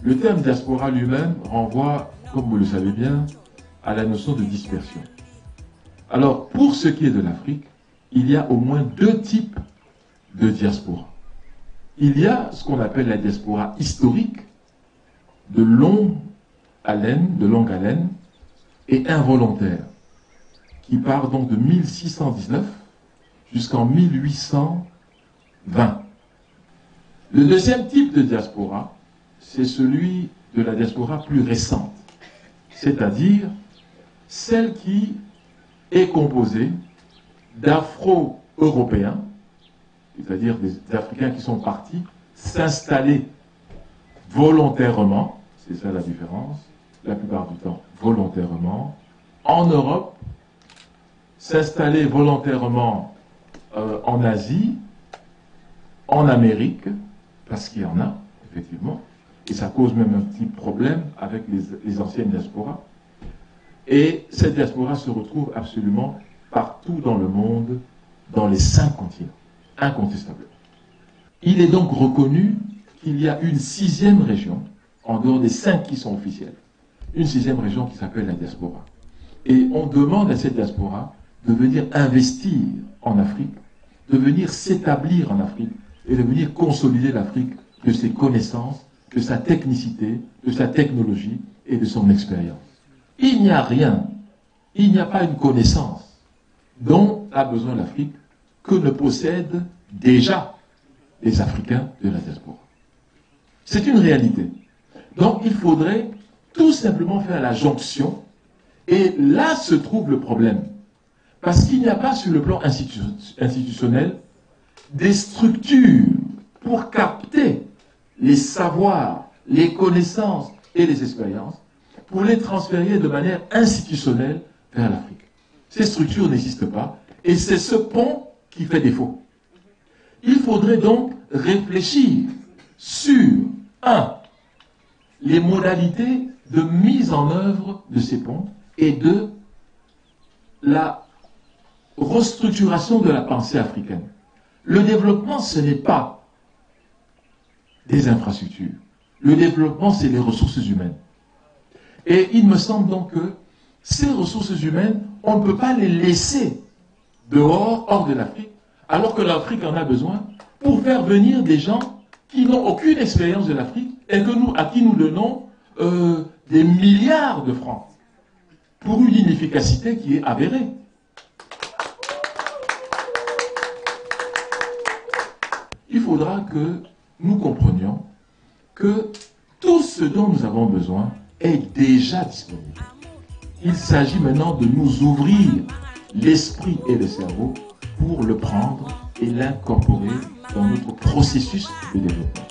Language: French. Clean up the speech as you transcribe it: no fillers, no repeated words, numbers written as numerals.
Le terme diaspora lui-même renvoie, comme vous le savez bien, à la notion de dispersion. Alors, pour ce qui est de l'Afrique, il y a au moins deux types de diaspora. Il y a ce qu'on appelle la diaspora historique, de longue haleine et involontaire, qui part donc de 1619 jusqu'en 1820. Le deuxième type de diaspora, c'est celui de la diaspora plus récente, c'est-à-dire celle qui est composée d'Afro-Européens, c'est-à-dire des Africains qui sont partis s'installer volontairement, c'est ça la différence, la plupart du temps volontairement, en Europe, s'installer volontairement en Asie, en Amérique, parce qu'il y en a, effectivement, et ça cause même un petit problème avec les anciennes diasporas. Et cette diaspora se retrouve absolument partout dans le monde, dans les 5 continents, incontestablement. Il est donc reconnu qu'il y a une 6e région, en dehors des 5 qui sont officielles, une 6e région qui s'appelle la diaspora. Et on demande à cette diaspora de venir investir en Afrique, de venir s'établir en Afrique et de venir consolider l'Afrique de ses connaissances, de sa technicité, de sa technologie et de son expérience. Il n'y a rien, il n'y a pas une connaissance dont a besoin l'Afrique que ne possèdent déjà les Africains de la diaspora. C'est une réalité. Donc il faudrait tout simplement faire la jonction, et là se trouve le problème. Parce qu'il n'y a pas sur le plan institutionnel des structures pour capter les savoirs, les connaissances et les expériences, pour les transférer de manière institutionnelle vers l'Afrique. Ces structures n'existent pas, et c'est ce pont qui fait défaut. Il faudrait donc réfléchir sur, 1, les modalités de mise en œuvre de ces ponts, et 2, la restructuration de la pensée africaine. Le développement, ce n'est pas des infrastructures. Le développement, c'est les ressources humaines. Et il me semble donc que ces ressources humaines, on ne peut pas les laisser dehors, hors de l'Afrique, alors que l'Afrique en a besoin, pour faire venir des gens qui n'ont aucune expérience de l'Afrique et à qui nous donnons des milliards de francs pour une inefficacité qui est avérée. Il faudra que nous comprenions que tout ce dont nous avons besoin est déjà disponible. Il s'agit maintenant de nous ouvrir l'esprit et le cerveau pour le prendre et l'incorporer dans notre processus de développement.